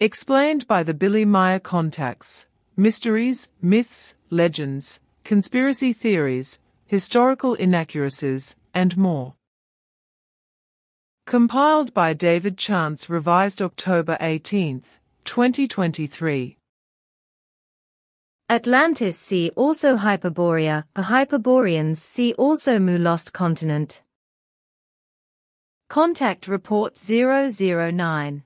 Explained by the Billy Meier Contacts. Mysteries, myths, legends, conspiracy theories, historical inaccuracies, and more. Compiled by David Chance, revised October 18, 2023. Atlantis, see also Hyperborea, a Hyperboreans, see also Mu, lost continent. Contact Report 009.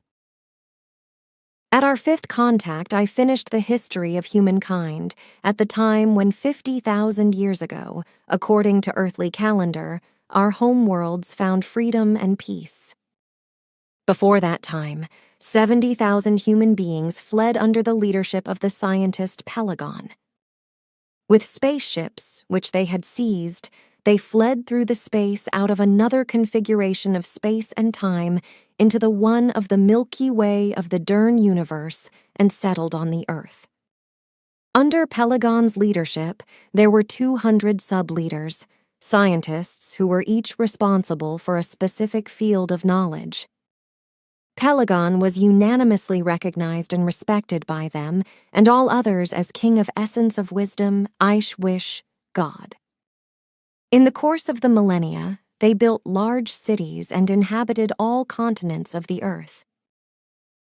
At our fifth contact, I finished the history of humankind at the time when 50,000 years ago, according to earthly calendar, our homeworlds found freedom and peace. Before that time, 70,000 human beings fled under the leadership of the scientist Pelagon. With spaceships, which they had seized, they fled through the space out of another configuration of space and time into the one of the Milky Way of the Dern universe and settled on the Earth. Under Pelagon's leadership, there were 200 sub-leaders, scientists who were each responsible for a specific field of knowledge. Pelagon was unanimously recognized and respected by them and all others as king of essence of wisdom, Wish, God. In the course of the millennia, they built large cities and inhabited all continents of the earth.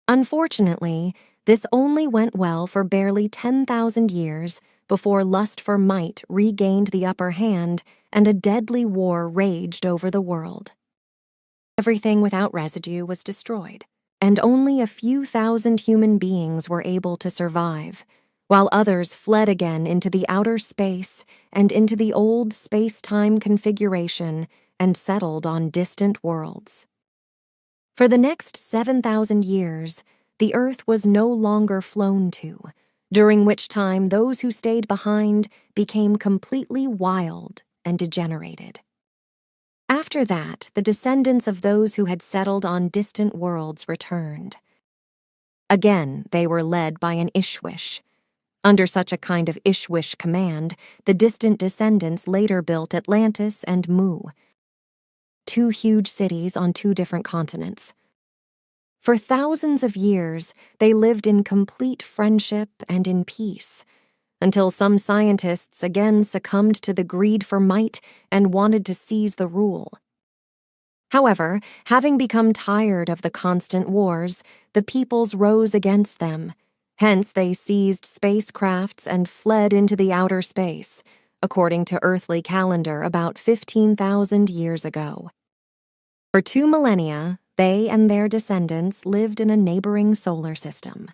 Unfortunately, this only went well for barely 10,000 years before lust for might regained the upper hand and a deadly war raged over the world. Everything without residue was destroyed, and only a few thousand human beings were able to survive, while others fled again into the outer space and into the old space-time configuration and settled on distant worlds. For the next 7,000 years, the Earth was no longer flown to, during which time those who stayed behind became completely wild and degenerated. After that, the descendants of those who had settled on distant worlds returned. Again, they were led by an Ishwish. Under such a kind of Ishwish command, the distant descendants later built Atlantis and Mu, 2 huge cities on 2 different continents. For thousands of years, they lived in complete friendship and in peace, until some scientists again succumbed to the greed for might and wanted to seize the rule. However, having become tired of the constant wars, the peoples rose against them. Hence, they seized spacecrafts and fled into the outer space, according to earthly calendar about 15,000 years ago. For 2 millennia, they and their descendants lived in a neighboring solar system.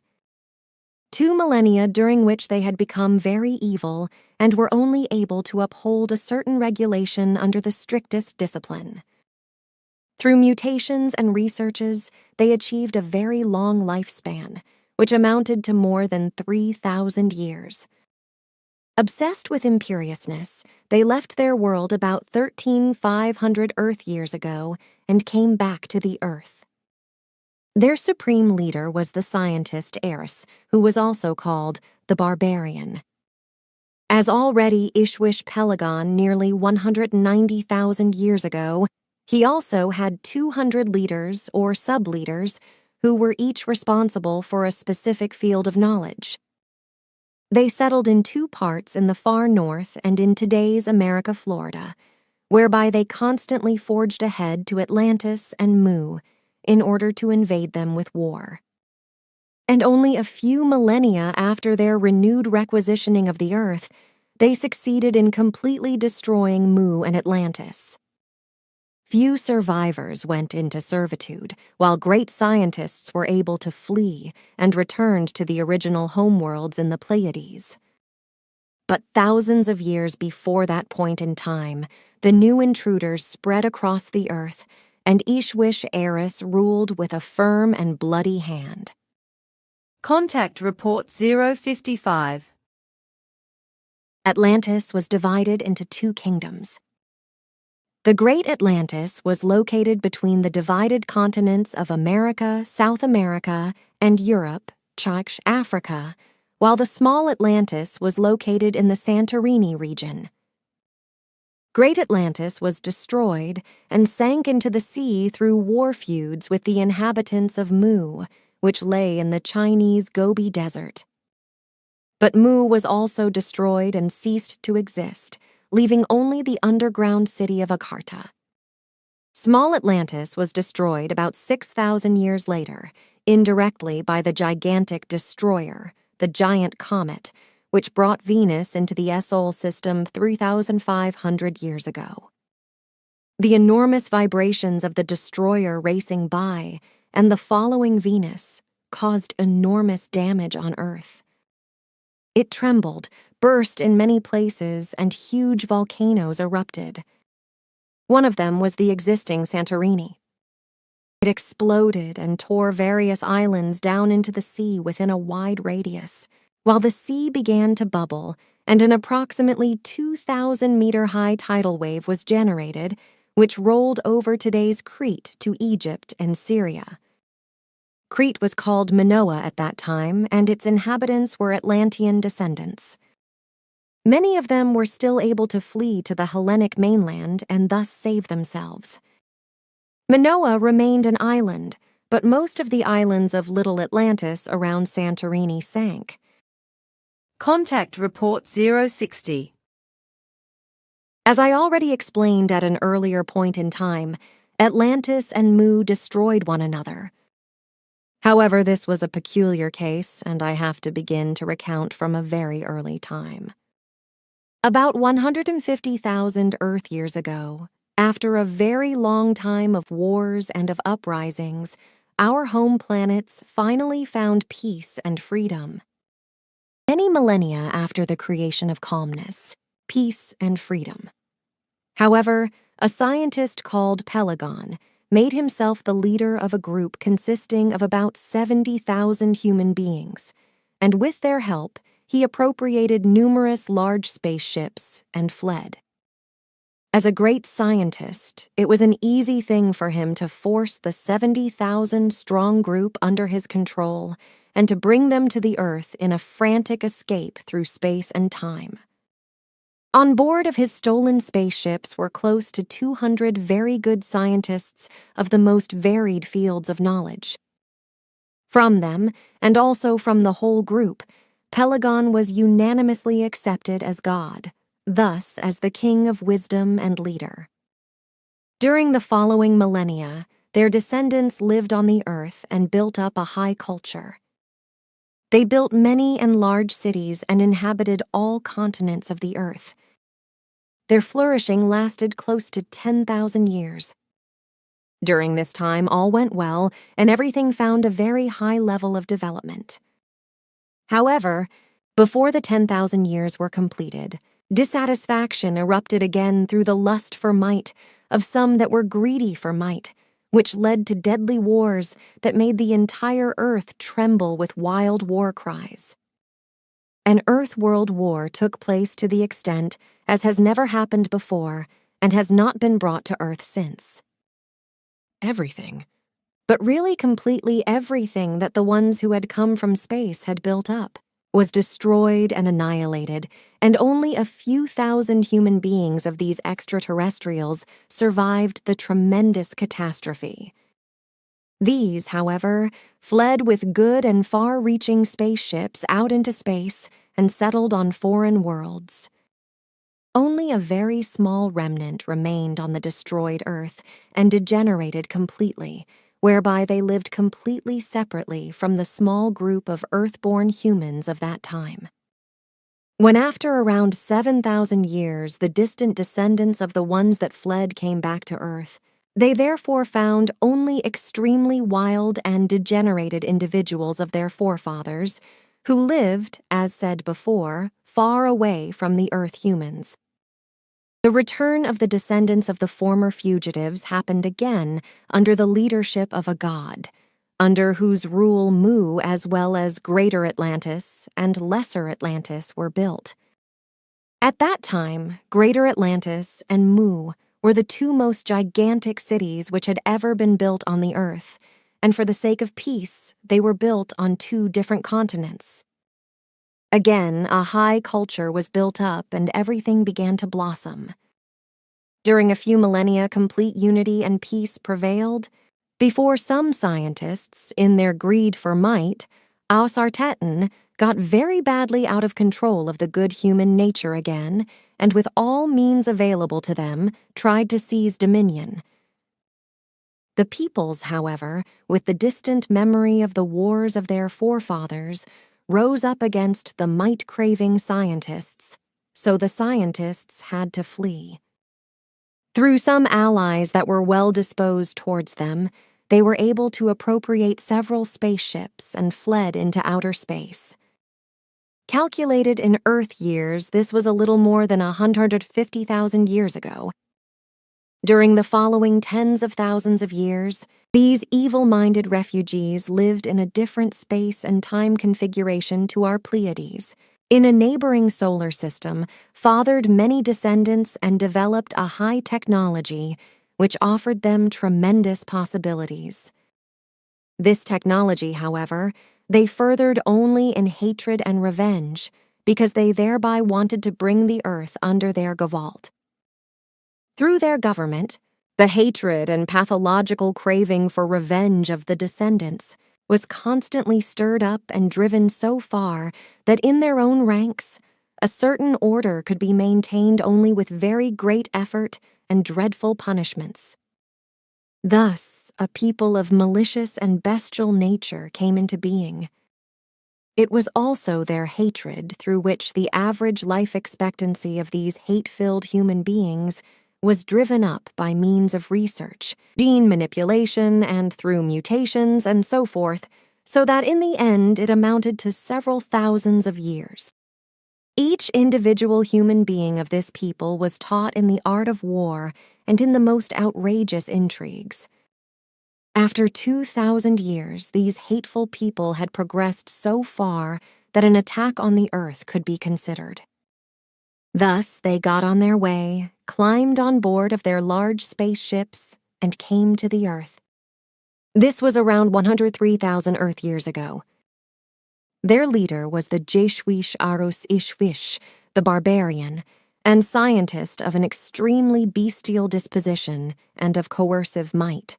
2 millennia during which they had become very evil and were only able to uphold a certain regulation under the strictest discipline. Through mutations and researches, they achieved a very long lifespan, which amounted to more than 3,000 years. Obsessed with imperiousness, they left their world about 13,500 Earth years ago and came back to the Earth. Their supreme leader was the scientist Eris, who was also called the Barbarian. As already Ishwish Pelagon nearly 190,000 years ago, he also had 200 leaders or sub-leaders who were each responsible for a specific field of knowledge. They settled in 2 parts in the far north and in today's America, Florida, whereby they constantly forged ahead to Atlantis and Mu in order to invade them with war. And only a few millennia after their renewed requisitioning of the Earth, they succeeded in completely destroying Mu and Atlantis. Few survivors went into servitude, while great scientists were able to flee and returned to the original homeworlds in the Pleiades. But thousands of years before that point in time, the new intruders spread across the earth, and Ishwish Eris ruled with a firm and bloody hand. Contact Report 055. Atlantis was divided into 2 kingdoms. The Great Atlantis was located between the divided continents of America, South America, and Europe, Africa, while the small Atlantis was located in the Santorini region. Great Atlantis was destroyed and sank into the sea through war feuds with the inhabitants of Mu, which lay in the Chinese Gobi Desert. But Mu was also destroyed and ceased to exist, leaving only the underground city of Akarta. Small Atlantis was destroyed about 6,000 years later, indirectly by the gigantic destroyer, the giant comet, which brought Venus into the Sol system 3,500 years ago. The enormous vibrations of the destroyer racing by and the following Venus caused enormous damage on Earth. It trembled, burst in many places, and huge volcanoes erupted. One of them was the existing Santorini. It exploded and tore various islands down into the sea within a wide radius, while the sea began to bubble and an approximately 2,000-meter-high tidal wave was generated, which rolled over today's Crete to Egypt and Syria. Crete was called Minoa at that time, and its inhabitants were Atlantean descendants. Many of them were still able to flee to the Hellenic mainland and thus save themselves. Minoa remained an island, but most of the islands of Little Atlantis around Santorini sank. Contact Report 060. As I already explained at an earlier point in time, Atlantis and Mu destroyed one another. However, this was a peculiar case, and I have to begin to recount from a very early time. About 150,000 Earth years ago, after a very long time of wars and of uprisings, our home planets finally found peace and freedom. Many millennia after the creation of calmness, peace and freedom. However, a scientist called Pelagon made himself the leader of a group consisting of about 70,000 human beings, and with their help, he appropriated numerous large spaceships and fled. As a great scientist, it was an easy thing for him to force the 70,000-strong group under his control and to bring them to the Earth in a frantic escape through space and time. On board of his stolen spaceships were close to 200 very good scientists of the most varied fields of knowledge. From them, and also from the whole group, Pelagon was unanimously accepted as God, thus as the king of wisdom and leader. During the following millennia, their descendants lived on the earth and built up a high culture. They built many and large cities and inhabited all continents of the earth. Their flourishing lasted close to 10,000 years. During this time, all went well, and everything found a very high level of development. However, before the 10,000 years were completed, dissatisfaction erupted again through the lust for might of some that were greedy for might, which led to deadly wars that made the entire earth tremble with wild war cries. An Earth-World War took place to the extent as has never happened before and has not been brought to Earth since. Everything, but really completely everything that the ones who had come from space had built up, was destroyed and annihilated, and only a few thousand human beings of these extraterrestrials survived the tremendous catastrophe. These, however, fled with good and far-reaching spaceships out into space and settled on foreign worlds. Only a very small remnant remained on the destroyed Earth and degenerated completely, whereby they lived completely separately from the small group of Earth-born humans of that time. When after around 7,000 years the distant descendants of the ones that fled came back to Earth, they therefore found only extremely wild and degenerated individuals of their forefathers, who lived, as said before, far away from the Earth humans. The return of the descendants of the former fugitives happened again under the leadership of a god, under whose rule Mu as well as Greater Atlantis and Lesser Atlantis were built. At that time, Greater Atlantis and Mu were the two most gigantic cities which had ever been built on the Earth, and for the sake of peace, they were built on two different continents. Again, a high culture was built up and everything began to blossom. During a few millennia, complete unity and peace prevailed, Before some scientists, in their greed for might, Ausartetan got very badly out of control of the good human nature again, and with all means available to them, tried to seize dominion. The peoples, however, with the distant memory of the wars of their forefathers, rose up against the might-craving scientists, so the scientists had to flee. Through some allies that were well disposed towards them, they were able to appropriate several spaceships and fled into outer space. Calculated in Earth years, this was a little more than 150,000 years ago. During the following tens of thousands of years, these evil-minded refugees lived in a different space and time configuration to our Pleiades. In a neighboring solar system, fathered many descendants and developed a high technology which offered them tremendous possibilities. This technology, however, they furthered only in hatred and revenge, because they thereby wanted to bring the Earth under their gestalt. Through their government, the hatred and pathological craving for revenge of the descendants was constantly stirred up and driven so far that in their own ranks, a certain order could be maintained only with very great effort and dreadful punishments. Thus, a people of malicious and bestial nature came into being. It was also their hatred through which the average life expectancy of these hate-filled human beings was driven up by means of research, gene manipulation, and through mutations and so forth, so that in the end it amounted to several thousands of years. Each individual human being of this people was taught in the art of war and in the most outrageous intrigues. After 2,000 years, these hateful people had progressed so far that an attack on the Earth could be considered. Thus, they got on their way, climbed on board of their large spaceships, and came to the Earth. This was around 103,000 Earth years ago. Their leader was the Jeshwish Arus Ishwish, the barbarian, and scientist of an extremely bestial disposition and of coercive might.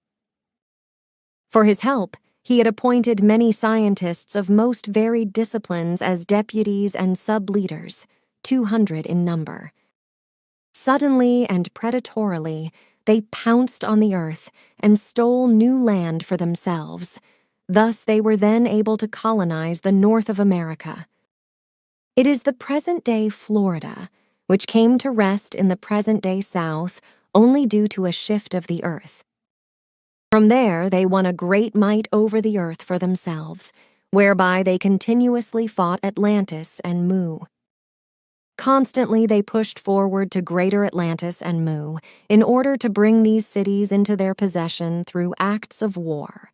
For his help, he had appointed many scientists of most varied disciplines as deputies and sub-leaders, 200 in number. Suddenly and predatorily, they pounced on the Earth and stole new land for themselves. Thus, they were then able to colonize the north of America. It is the present-day Florida, which came to rest in the present-day South only due to a shift of the Earth. From there, they won a great might over the Earth for themselves, whereby they continuously fought Atlantis and Mu. Constantly, they pushed forward to Greater Atlantis and Mu in order to bring these cities into their possession through acts of war.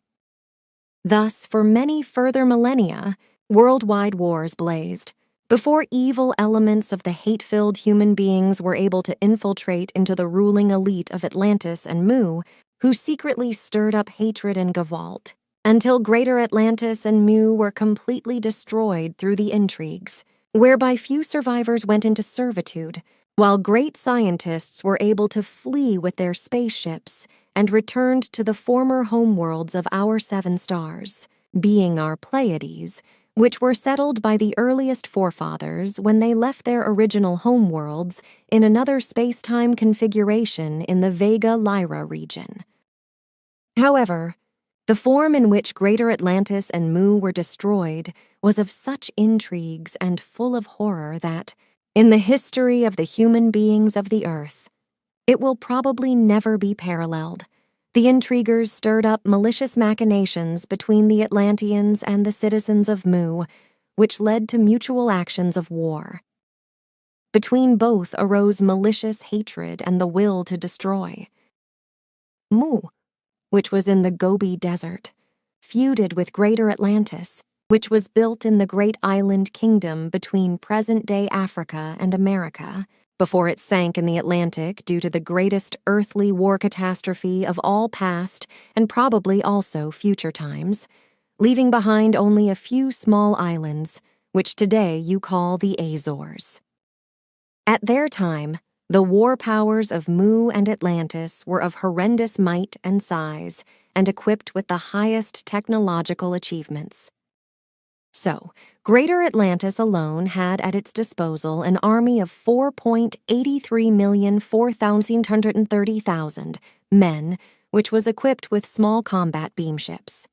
Thus, for many further millennia, worldwide wars blazed, before evil elements of the hate-filled human beings were able to infiltrate into the ruling elite of Atlantis and Mu, who secretly stirred up hatred and gestalt, until Greater Atlantis and Mu were completely destroyed through the intrigues, whereby few survivors went into servitude, while great scientists were able to flee with their spaceships and returned to the former homeworlds of our 7 stars, being our Pleiades, which were settled by the earliest forefathers when they left their original homeworlds in another space-time configuration in the Vega-Lyra region. However, the form in which Greater Atlantis and Mu were destroyed was of such intrigues and full of horror that, in the history of the human beings of the Earth, it will probably never be paralleled. The intriguers stirred up malicious machinations between the Atlanteans and the citizens of Mu, which led to mutual actions of war. Between both arose malicious hatred and the will to destroy. Mu, which was in the Gobi Desert, feuded with Greater Atlantis, which was built in the great island kingdom between present-day Africa and America, before it sank in the Atlantic due to the greatest earthly war catastrophe of all past and probably also future times, leaving behind only a few small islands, which today you call the Azores. At their time, the war powers of Mu and Atlantis were of horrendous might and size, and equipped with the highest technological achievements. So, Greater Atlantis alone had at its disposal an army of 4,83,430,000 men, which was equipped with small combat beamships.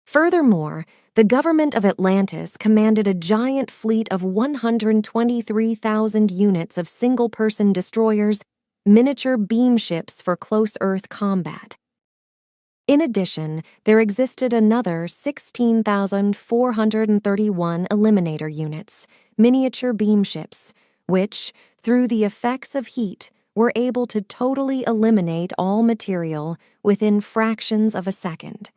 Furthermore, the government of Atlantis commanded a giant fleet of 123,000 units of single-person destroyers, miniature beamships for close Earth combat. In addition, there existed another 16,431 Eliminator units, miniature beamships, which, through the effects of heat, were able to totally eliminate all material within fractions of a second.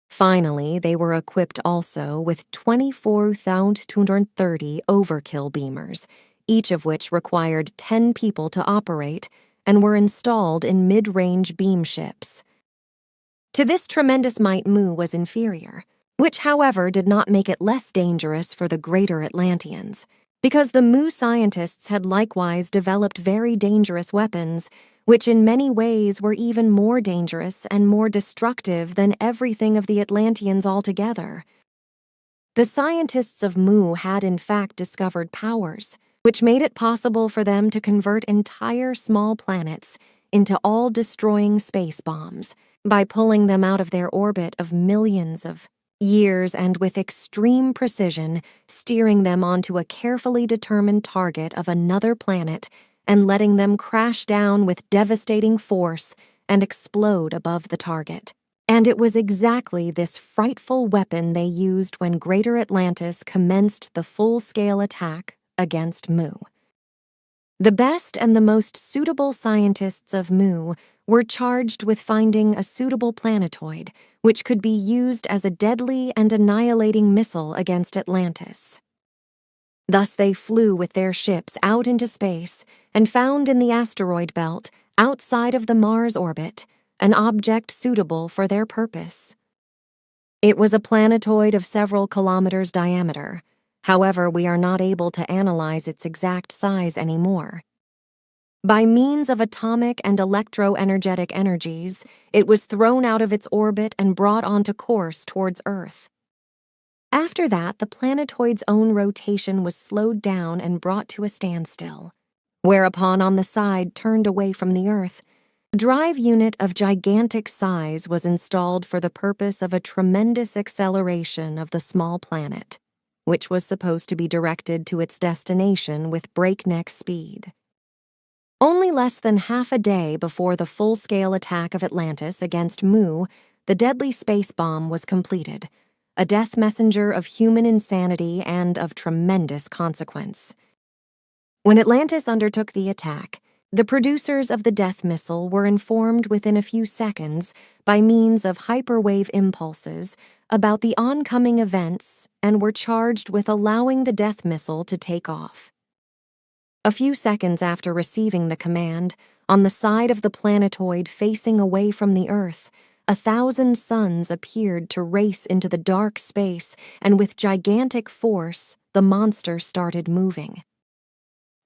Finally, they were equipped also with 24,230 overkill beamers, each of which required 10 people to operate, and were installed in mid-range beamships. To this tremendous might, Mu was inferior, which, however, did not make it less dangerous for the greater Atlanteans, because the Mu scientists had likewise developed very dangerous weapons, which in many ways were even more dangerous and more destructive than everything of the Atlanteans altogether. The scientists of Mu had in fact discovered powers, which made it possible for them to convert entire small planets into all-destroying space bombs, by pulling them out of their orbit of millions of years and with extreme precision steering them onto a carefully determined target of another planet and letting them crash down with devastating force and explode above the target. And it was exactly this frightful weapon they used when Greater Atlantis commenced the full-scale attack against Mu. The best and the most suitable scientists of Mu were charged with finding a suitable planetoid which could be used as a deadly and annihilating missile against Atlantis. Thus they flew with their ships out into space and found in the asteroid belt, outside of the Mars orbit, an object suitable for their purpose. It was a planetoid of several kilometers diameter. However, we are not able to analyze its exact size anymore. By means of atomic and electroenergetic energies, it was thrown out of its orbit and brought onto course towards Earth. After that, the planetoid's own rotation was slowed down and brought to a standstill, whereupon on the side turned away from the Earth, a drive unit of gigantic size was installed for the purpose of a tremendous acceleration of the small planet, which was supposed to be directed to its destination with breakneck speed. Only less than half a day before the full-scale attack of Atlantis against Mu, the deadly space bomb was completed, a death messenger of human insanity and of tremendous consequence. When Atlantis undertook the attack, the producers of the death missile were informed within a few seconds by means of hyperwave impulses about the oncoming events and were charged with allowing the death missile to take off. A few seconds after receiving the command, on the side of the planetoid facing away from the Earth, 1,000 suns appeared to race into the dark space, and with gigantic force, the monster started moving.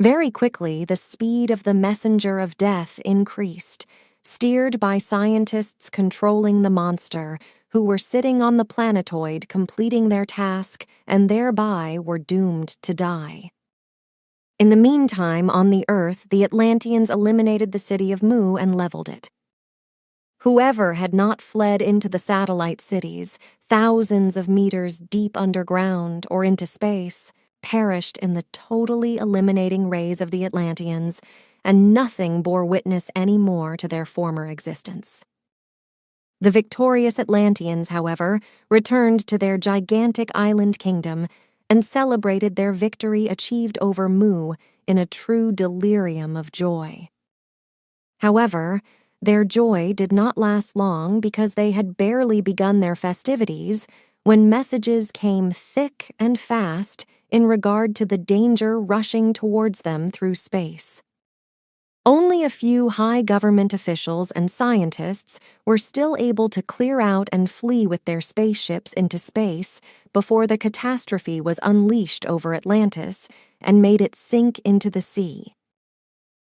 Very quickly, the speed of the messenger of death increased, steered by scientists controlling the monster, who were sitting on the planetoid completing their task and thereby were doomed to die. In the meantime, on the Earth, the Atlanteans eliminated the city of Mu and leveled it. Whoever had not fled into the satellite cities, thousands of meters deep underground or into space, perished in the totally eliminating rays of the Atlanteans, and nothing bore witness any more to their former existence. The victorious Atlanteans, however, returned to their gigantic island kingdom and celebrated their victory achieved over Mu in a true delirium of joy. However, their joy did not last long because they had barely begun their festivities when messages came thick and fast in regard to the danger rushing towards them through space. Only a few high government officials and scientists were still able to clear out and flee with their spaceships into space before the catastrophe was unleashed over Atlantis and made it sink into the sea.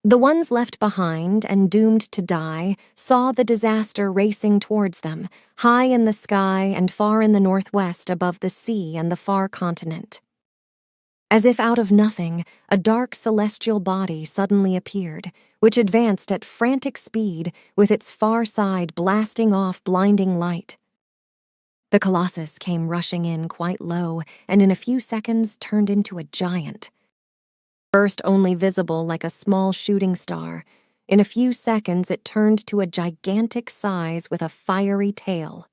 The ones left behind and doomed to die saw the disaster racing towards them, high in the sky and far in the northwest above the sea and the far continent. As if out of nothing, a dark celestial body suddenly appeared, which advanced at frantic speed, with its far side blasting off blinding light. The Colossus came rushing in quite low, and in a few seconds turned into a giant. First only visible like a small shooting star, in a few seconds it turned to a gigantic size with a fiery tail.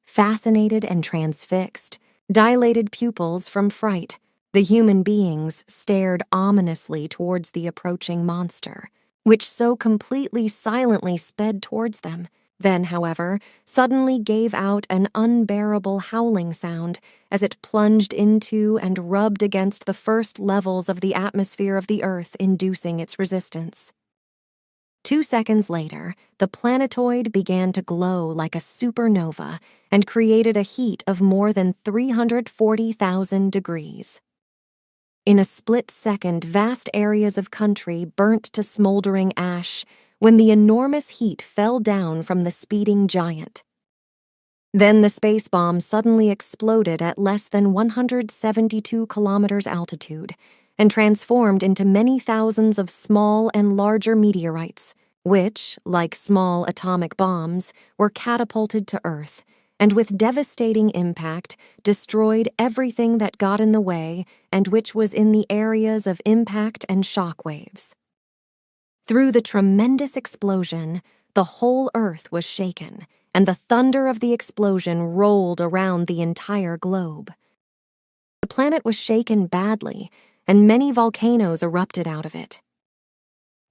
Fascinated and transfixed, dilated pupils from fright, the human beings stared ominously towards the approaching monster, which so completely silently sped towards them. Then, however, suddenly gave out an unbearable howling sound as it plunged into and rubbed against the first levels of the atmosphere of the Earth, inducing its resistance. 2 seconds later, the planetoid began to glow like a supernova and created a heat of more than 340,000 degrees. In a split second, vast areas of country burnt to smoldering ash when the enormous heat fell down from the speeding giant. Then the space bomb suddenly exploded at less than 172 kilometers altitude and transformed into many thousands of small and larger meteorites, which, like small atomic bombs, were catapulted to Earth, and with devastating impact destroyed everything that got in the way and which was in the areas of impact and shock waves. Through the tremendous explosion, the whole Earth was shaken, and the thunder of the explosion rolled around the entire globe. The planet was shaken badly, and many volcanoes erupted out of it.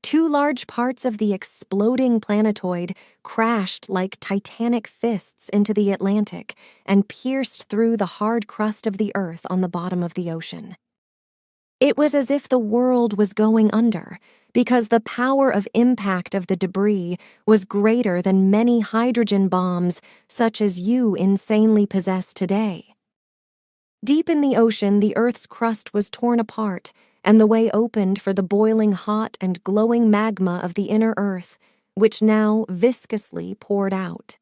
2 large parts of the exploding planetoid crashed like titanic fists into the Atlantic and pierced through the hard crust of the Earth on the bottom of the ocean. It was as if the world was going under, because the power of impact of the debris was greater than many hydrogen bombs such as you insanely possess today. Deep in the ocean, the Earth's crust was torn apart, and the way opened for the boiling hot and glowing magma of the inner Earth, which now viscously poured out.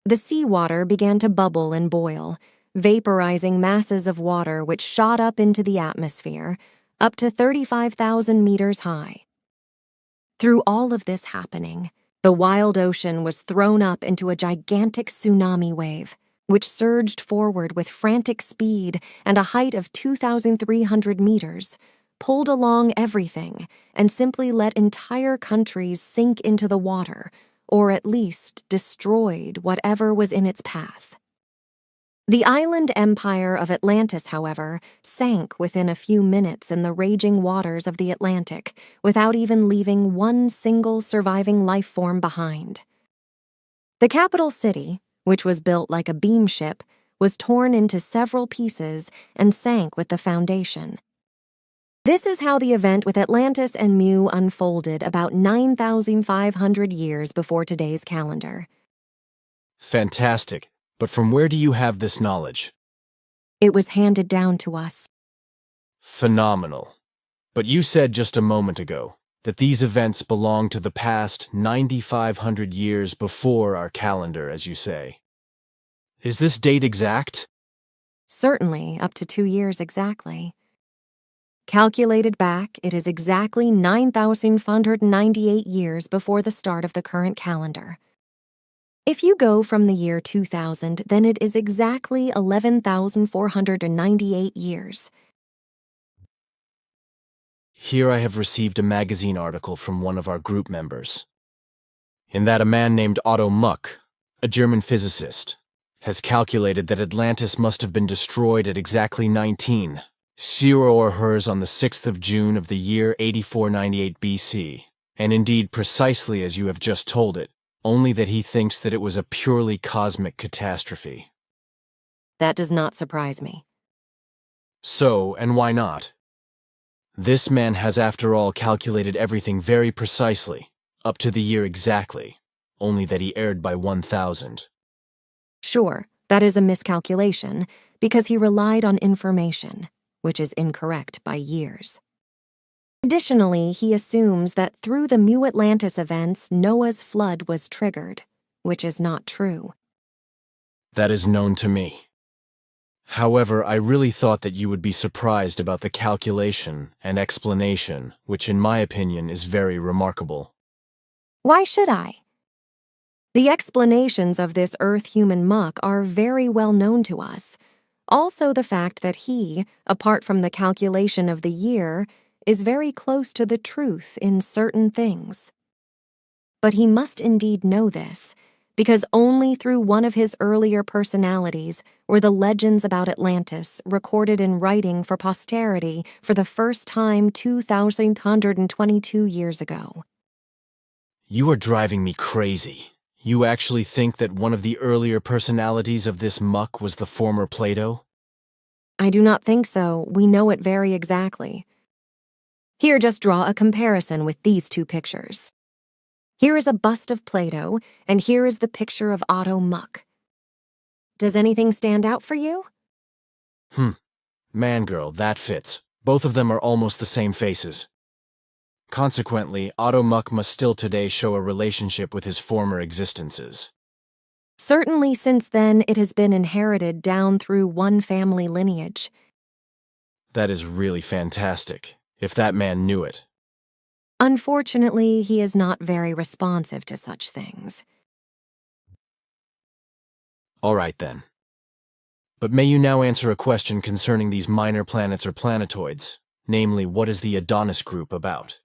The seawater began to bubble and boil, vaporizing masses of water which shot up into the atmosphere, up to 35,000 meters high. Through all of this happening, the wild ocean was thrown up into a gigantic tsunami wave, which surged forward with frantic speed and a height of 2,300 meters, pulled along everything, and simply let entire countries sink into the water, or at least destroyed whatever was in its path. The island empire of Atlantis, however, sank within a few minutes in the raging waters of the Atlantic without even leaving one single surviving life form behind. The capital city, which was built like a beam ship, was torn into several pieces and sank with the foundation. This is how the event with Atlantis and Mu unfolded about 9,500 years before today's calendar. Fantastic. But from where do you have this knowledge? It was handed down to us. Phenomenal. But you said just a moment ago that these events belong to the past 9,500 years before our calendar, as you say. Is this date exact? Certainly, up to 2 years exactly. Calculated back, it is exactly 9,598 years before the start of the current calendar. If you go from the year 2000, then it is exactly 11,498 years. Here I have received a magazine article from one of our group members. In that a man named Otto Muck, a German physicist, has calculated that Atlantis must have been destroyed at exactly 19 0 hers on the 6th of June of the year 8498 BC, and indeed precisely as you have just told it, only that he thinks that it was a purely cosmic catastrophe. That does not surprise me. So, and why not? This man has after all calculated everything very precisely, up to the year exactly, only that he erred by 1,000. Sure, that is a miscalculation, because he relied on information, which is incorrect by years. Additionally, he assumes that through the Mu Atlantis events, Noah's flood was triggered, which is not true. That is known to me. However, I really thought that you would be surprised about the calculation and explanation, which in my opinion is very remarkable. Why should I? The explanations of this Earth-human muck are very well known to us. Also the fact that he, apart from the calculation of the year, is very close to the truth in certain things. But he must indeed know this, because only through one of his earlier personalities were the legends about Atlantis recorded in writing for posterity for the first time 2,122 years ago. You are driving me crazy. You actually think that one of the earlier personalities of this muck was the former Plato? I do not think so. We know it very exactly. Here, just draw a comparison with these two pictures. Here is a bust of Plato, and here is the picture of Otto Muck. Does anything stand out for you? Man, girl, that fits. Both of them are almost the same faces. Consequently, Otto Muck must still today show a relationship with his former existences. Certainly since then it has been inherited down through one family lineage. That is really fantastic, if that man knew it. Unfortunately, he is not very responsive to such things. All right, then. But may you now answer a question concerning these minor planets or planetoids, namely, what is the Adonis group about?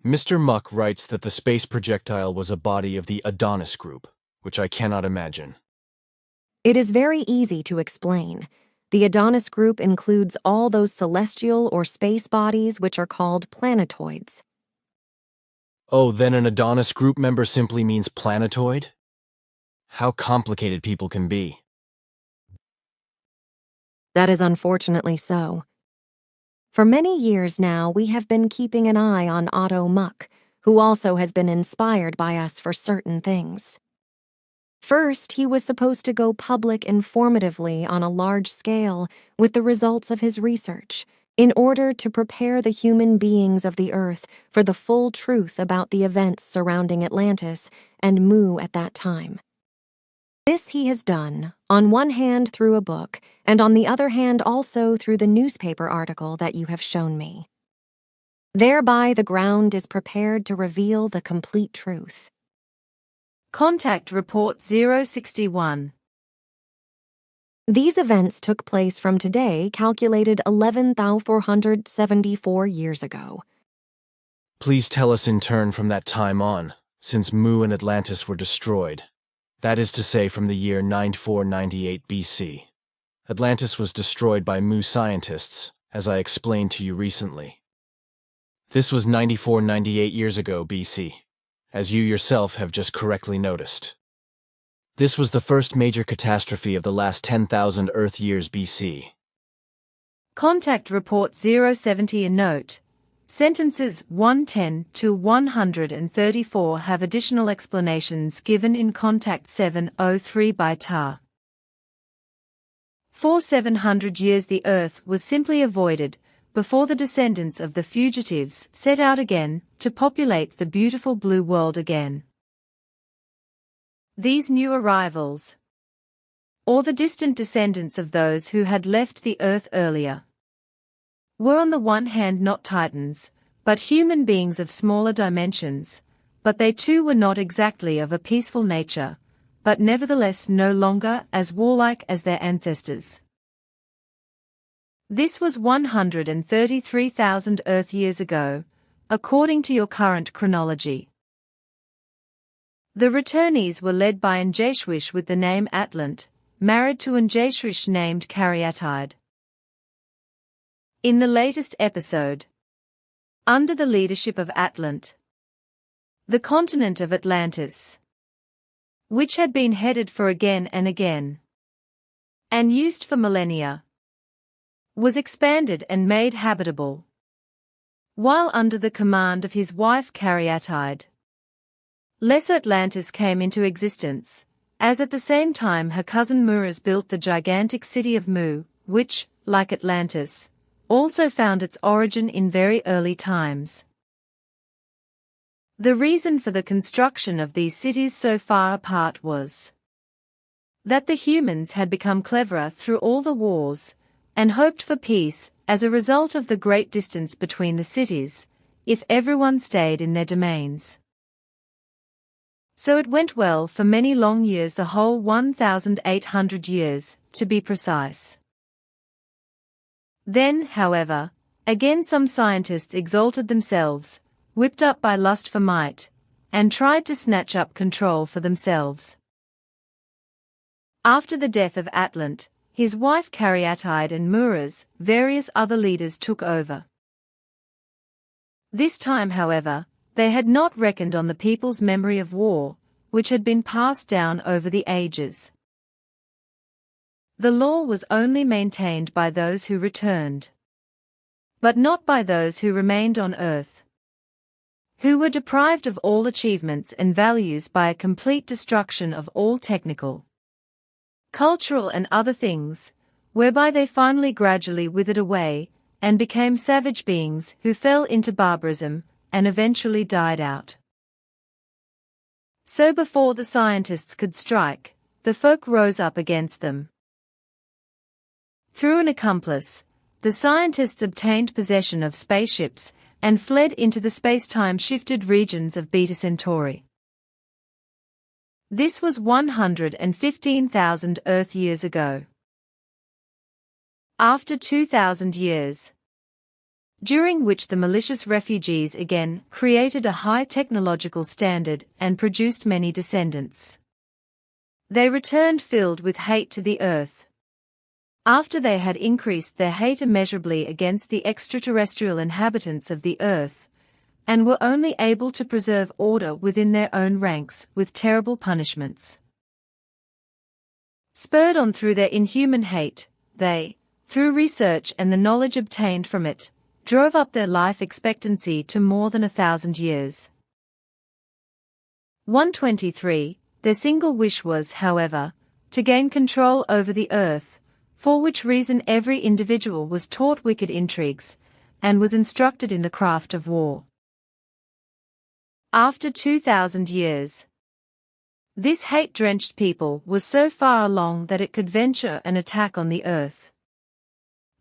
Mr. Muck writes that the space projectile was a body of the Adonis group, which I cannot imagine. It is very easy to explain. The Adonis group includes all those celestial or space bodies which are called planetoids. Oh, then an Adonis group member simply means planetoid? How complicated people can be. That is unfortunately so. For many years now, we have been keeping an eye on Otto Muck, who also has been inspired by us for certain things. First, he was supposed to go public informatively on a large scale with the results of his research, in order to prepare the human beings of the Earth for the full truth about the events surrounding Atlantis and Mu at that time. This he has done, on one hand through a book, and on the other hand also through the newspaper article that you have shown me. Thereby the ground is prepared to reveal the complete truth. Contact Report 061. These events took place from today, calculated 11,474 years ago. Please tell us in turn from that time on, since Mu and Atlantis were destroyed. That is to say, from the year 9498 BC. Atlantis was destroyed by Mu scientists, as I explained to you recently. This was 9498 years ago BC, as you yourself have just correctly noticed. This was the first major catastrophe of the last 10,000 Earth years BC. Contact Report 070 and note. Sentences 110 to 134 have additional explanations given in Contact 703 by tar. For 700 years the Earth was simply avoided, before the descendants of the fugitives set out again to populate the beautiful blue world again. These new arrivals, or the distant descendants of those who had left the Earth earlier, were on the one hand not Titans, but human beings of smaller dimensions, but they too were not exactly of a peaceful nature, but nevertheless no longer as warlike as their ancestors. This was 133,000 Earth years ago, according to your current chronology. The returnees were led by an Jeshwish with the name Atlant, married to an Jeshwish named Caryatide. In the latest episode, under the leadership of Atlant, the continent of Atlantis, which had been headed for again and again, and used for millennia, was expanded and made habitable, while under the command of his wife Caryatide, Lesser Atlantis came into existence, as at the same time her cousin Muras built the gigantic city of Mu, which, like Atlantis, also found its origin in very early times. The reason for the construction of these cities so far apart was that the humans had become cleverer through all the wars, and hoped for peace as a result of the great distance between the cities, if everyone stayed in their domains. So it went well for many long years, the whole 1,800 years, to be precise. Then, however, again some scientists exalted themselves, whipped up by lust for might, and tried to snatch up control for themselves. After the death of Atlant, his wife Caryatide and Muraz, various other leaders took over. This time, however, they had not reckoned on the people's memory of war, which had been passed down over the ages. The law was only maintained by those who returned, but not by those who remained on earth, who were deprived of all achievements and values by a complete destruction of all technical, cultural and other things, whereby they finally gradually withered away, and became savage beings who fell into barbarism, and eventually died out. So before the scientists could strike, the folk rose up against them. Through an accomplice, the scientists obtained possession of spaceships, and fled into the space-time shifted regions of Beta Centauri. This was 115,000 Earth years ago. After 2,000 years, during which the malicious refugees again created a high technological standard and produced many descendants, they returned filled with hate to the Earth. After they had increased their hate immeasurably against the extraterrestrial inhabitants of the Earth, and were only able to preserve order within their own ranks with terrible punishments. Spurred on through their inhuman hate, they, through research and the knowledge obtained from it, drove up their life expectancy to more than 1,000 years. 123. Their single wish was, however, to gain control over the Earth, for which reason every individual was taught wicked intrigues, and was instructed in the craft of war. After 2,000 years, this hate-drenched people was so far along that it could venture an attack on the Earth.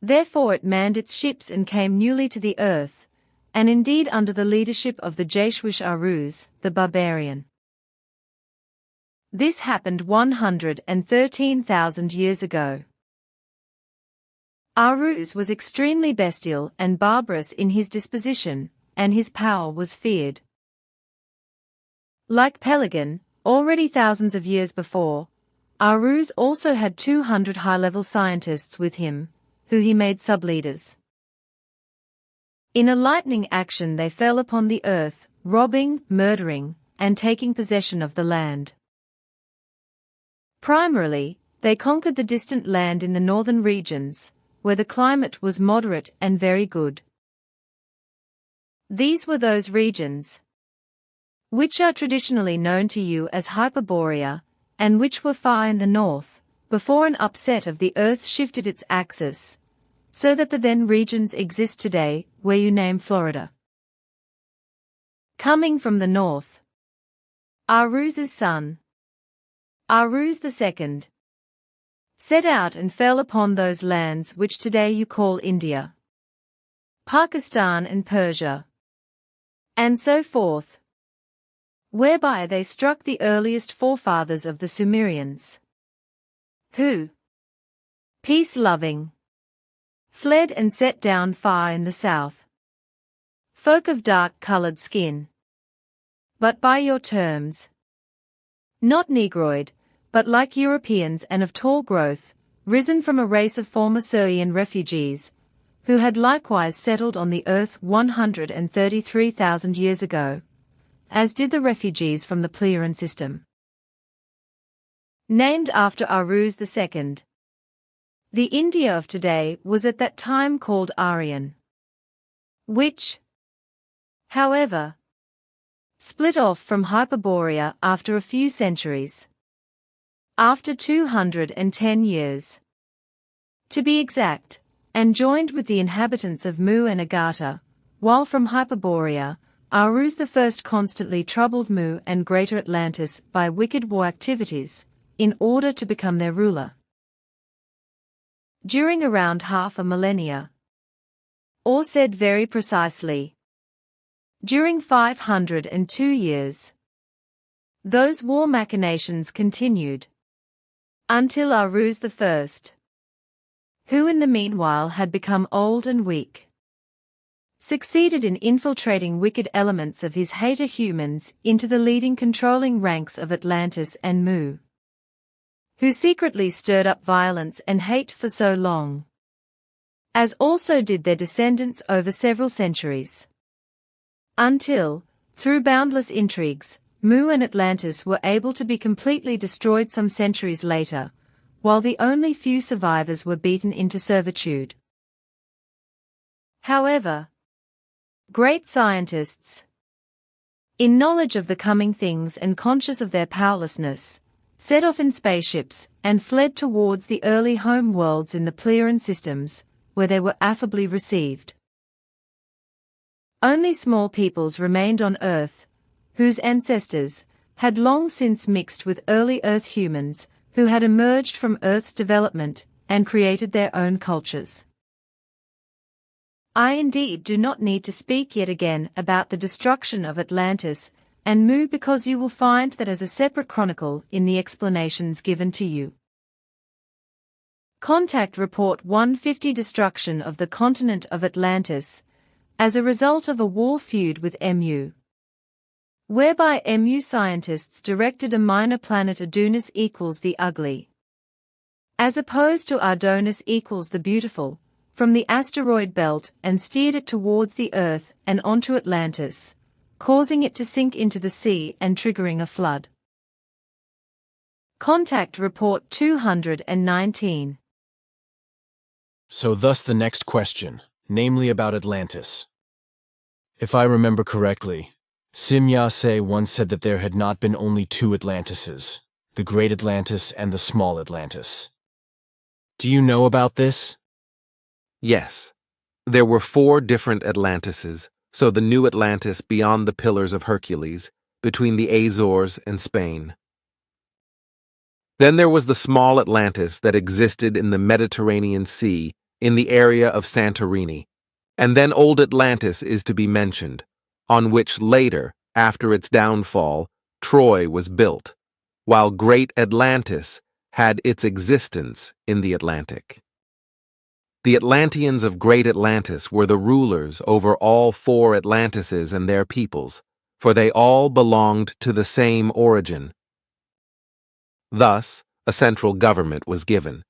Therefore it manned its ships and came newly to the Earth, and indeed under the leadership of the Jaishwish Aruz, the barbarian. This happened 113,000 years ago. Aruz was extremely bestial and barbarous in his disposition, and his power was feared. Like Pelagon, already thousands of years before, Aruz also had 200 high-level scientists with him, who he made sub-leaders. In a lightning action they fell upon the Earth, robbing, murdering, and taking possession of the land. Primarily, they conquered the distant land in the northern regions, where the climate was moderate and very good. These were those regions which are traditionally known to you as Hyperborea, and which were far in the north, before an upset of the Earth shifted its axis, so that the then regions exist today, where you name Florida. Coming from the north, Aruz's son, Aruz II, set out and fell upon those lands which today you call India, Pakistan and Persia, and so forth, whereby they struck the earliest forefathers of the Sumerians, who, peace-loving, fled and set down far in the south, folk of dark-colored skin, but by your terms, not Negroid, but like Europeans and of tall growth, risen from a race of former Syrian refugees, who had likewise settled on the earth 133,000 years ago, as did the refugees from the Pleiadian system. Named after Aruz II, the India of today was at that time called Aryan, which, however, split off from Hyperborea after a few centuries. After 210 years. To be exact, and joined with the inhabitants of Mu and Agartha, while from Hyperborea, Arus I constantly troubled Mu and Greater Atlantis by wicked war activities, in order to become their ruler. During around half a millennia, or said very precisely, during 502 years, those war machinations continued, until Arus I, who in the meanwhile had become old and weak, succeeded in infiltrating wicked elements of his hater humans into the leading controlling ranks of Atlantis and Mu, who secretly stirred up violence and hate for so long, as also did their descendants over several centuries, until, through boundless intrigues, Mu and Atlantis were able to be completely destroyed some centuries later, while the only few survivors were beaten into servitude. However, great scientists, in knowledge of the coming things and conscious of their powerlessness, set off in spaceships and fled towards the early home worlds in the Pleiadian systems, where they were affably received. Only small peoples remained on Earth, whose ancestors had long since mixed with early Earth humans who had emerged from Earth's development and created their own cultures. I indeed do not need to speak yet again about the destruction of Atlantis and Mu, because you will find that as a separate chronicle in the explanations given to you. Contact Report 150 Destruction of the continent of Atlantis, as a result of a war feud with Mu, whereby Mu scientists directed a minor planet Adonis equals the ugly, as opposed to Ardonis equals the beautiful, from the asteroid belt and steered it towards the Earth and onto Atlantis, causing it to sink into the sea and triggering a flood. Contact Report 219. So thus the next question, namely about Atlantis. If I remember correctly, Simyase once said that there had not been only two Atlantises, the Great Atlantis and the Small Atlantis. Do you know about this? Yes. There were 4 different Atlantises, so the new Atlantis beyond the Pillars of Hercules, between the Azores and Spain. Then there was the small Atlantis that existed in the Mediterranean Sea, in the area of Santorini, and then Old Atlantis is to be mentioned, on which later, after its downfall, Troy was built, while Great Atlantis had its existence in the Atlantic. The Atlanteans of Great Atlantis were the rulers over all 4 Atlantises and their peoples, for they all belonged to the same origin. Thus, a central government was given,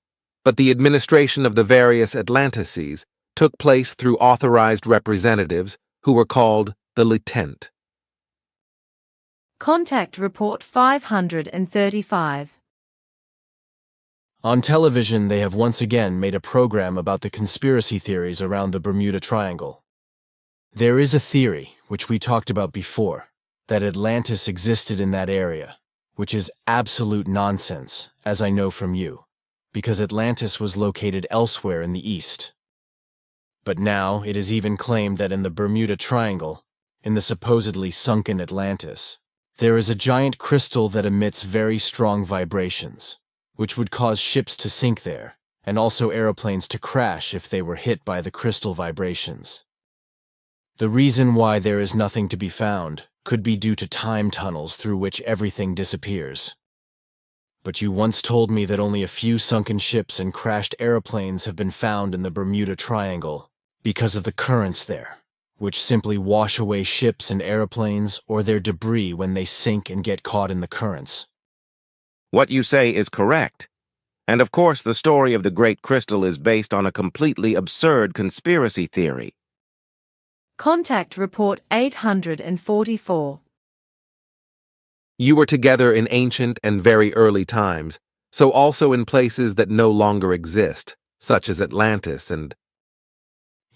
but the administration of the various Atlantises took place through authorized representatives who were called the Lieutenant. Contact Report 535. On television, they have once again made a program about the conspiracy theories around the Bermuda Triangle. There is a theory, which we talked about before, that Atlantis existed in that area, which is absolute nonsense, as I know from you, because Atlantis was located elsewhere in the east. But now it is even claimed that in the Bermuda Triangle, in the supposedly sunken Atlantis, there is a giant crystal that emits very strong vibrations, which would cause ships to sink there, and also aeroplanes to crash if they were hit by the crystal vibrations. The reason why there is nothing to be found could be due to time tunnels through which everything disappears. But you once told me that only a few sunken ships and crashed aeroplanes have been found in the Bermuda Triangle because of the currents there, which simply wash away ships and aeroplanes or their debris when they sink and get caught in the currents. What you say is correct. And of course the story of the Great Crystal is based on a completely absurd conspiracy theory. Contact Report 844. You were together in ancient and very early times, so also in places that no longer exist, such as Atlantis and...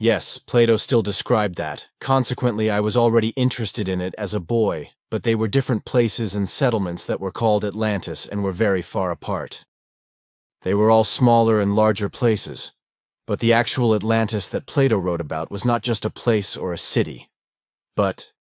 Yes, Plato still described that. Consequently, I was already interested in it as a boy, but they were different places and settlements that were called Atlantis and were very far apart. They were all smaller and larger places, But the actual Atlantis that Plato wrote about was not just a place or a city, but